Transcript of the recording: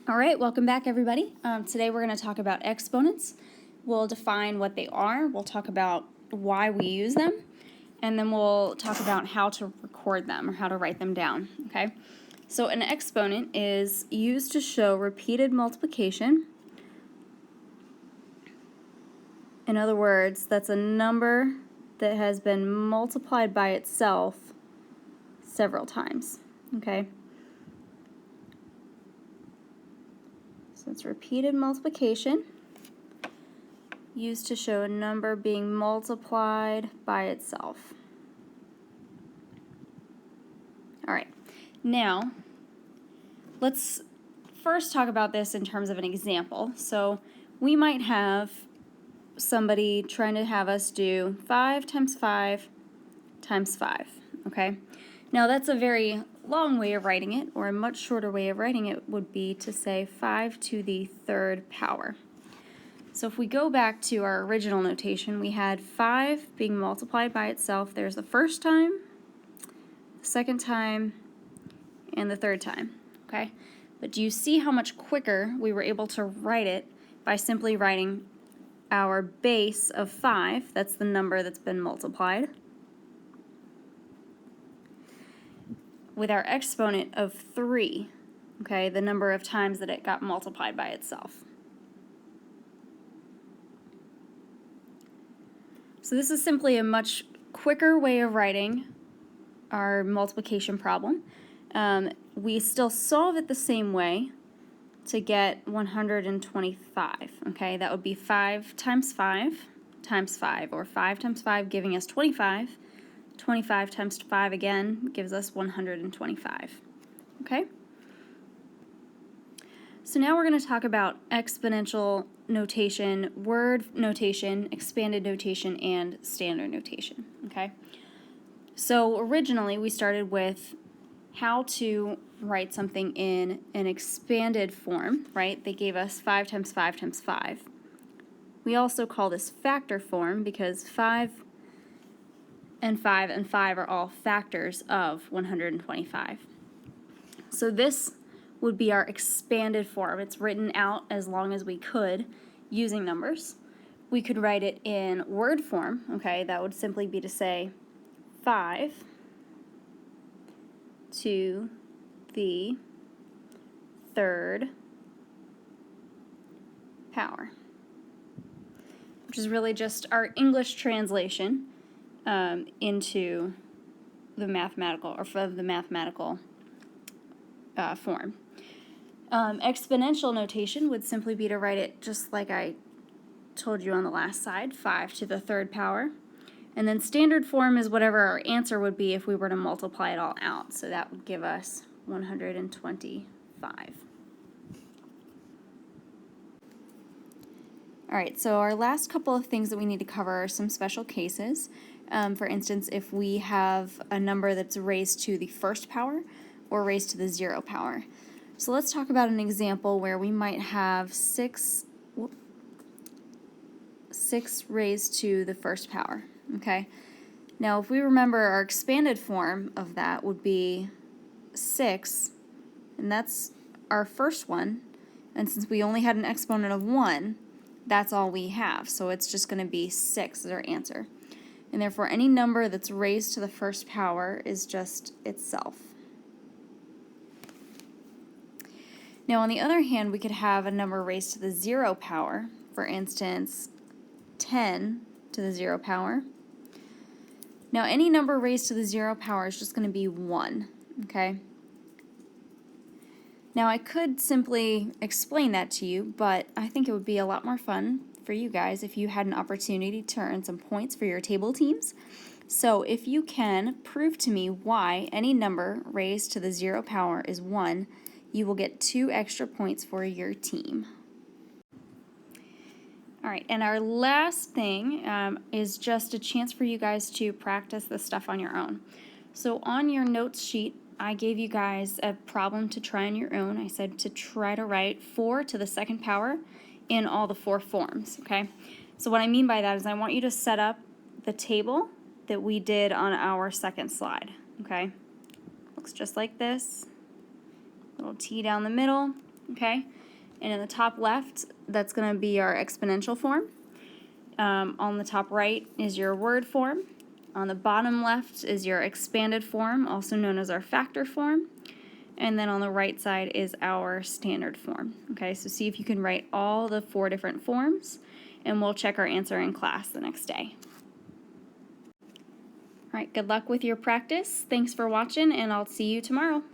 All right, welcome back everybody. Today we're going to talk about exponents. We'll define what they are, we'll talk about why we use them, and then we'll talk about how to record them or how to write them down, okay? So an exponent is used to show repeated multiplication. In other words, that's a number that has been multiplied by itself several times, okay? So it's repeated multiplication used to show a number being multiplied by itself. All right, now let's first talk about this in terms of an example. So we might have somebody trying to have us do 5 times 5 times 5, okay? Now that's a very long way of writing it, or a much shorter way of writing it would be to say 5 to the third power. So if we go back to our original notation, we had 5 being multiplied by itself. There's the first time, the second time, and the third time, okay? But do you see how much quicker we were able to write it by simply writing our base of 5, that's the number that's been multiplied, with our exponent of 3, okay, the number of times that it got multiplied by itself. So this is simply a much quicker way of writing our multiplication problem. We still solve it the same way to get 125, okay? That would be 5 times 5 times 5, or 5 times 5 giving us 25. 25 times 5 again gives us 125, okay? So now we're going to talk about exponential notation, word notation, expanded notation, and standard notation, okay? So originally we started with how to write something in an expanded form, right? They gave us 5 times 5 times 5. We also call this factor form because 5 and 5 are all factors of 125. So this would be our expanded form. It's written out as long as we could using numbers. We could write it in word form, okay? That would simply be to say 5 to the third power, which is really just our English translation into the mathematical, or for the mathematical form. Exponential notation would simply be to write it just like I told you on the last slide, 5 to the third power. And then standard form is whatever our answer would be if we were to multiply it all out. So that would give us 125. All right, so our last couple of things that we need to cover are some special cases. For instance, if we have a number that's raised to the first power or raised to the 0 power. So let's talk about an example where we might have 6 raised to the first power, okay? Now if we remember, our expanded form of that would be 6, and that's our first one, and since we only had an exponent of 1, that's all we have, so it's just going to be 6 as our answer. And therefore any number that's raised to the first power is just itself. Now on the other hand, we could have a number raised to the 0 power, for instance 10 to the 0 power. Now any number raised to the 0 power is just going to be 1, okay? Now I could simply explain that to you, but I think it would be a lot more fun for you guys if you had an opportunity to earn some points for your table teams. So if you can prove to me why any number raised to the 0 power is 1, you will get 2 extra points for your team. All right, and our last thing is just a chance for you guys to practice this stuff on your own. So on your notes sheet, I gave you guys a problem to try on your own. I said to try to write 4 to the second power in all the 4 forms, okay? So what I mean by that is I want you to set up the table that we did on our second slide, okay? Looks just like this. Little T down the middle, okay? And in the top left, that's going to be our exponential form. On the top right is your word form. On the bottom left is your expanded form, also known as our factor form. And then on the right side is our standard form. Okay, so see if you can write all the 4 different forms, and we'll check our answer in class the next day. All right, good luck with your practice. Thanks for watching, and I'll see you tomorrow.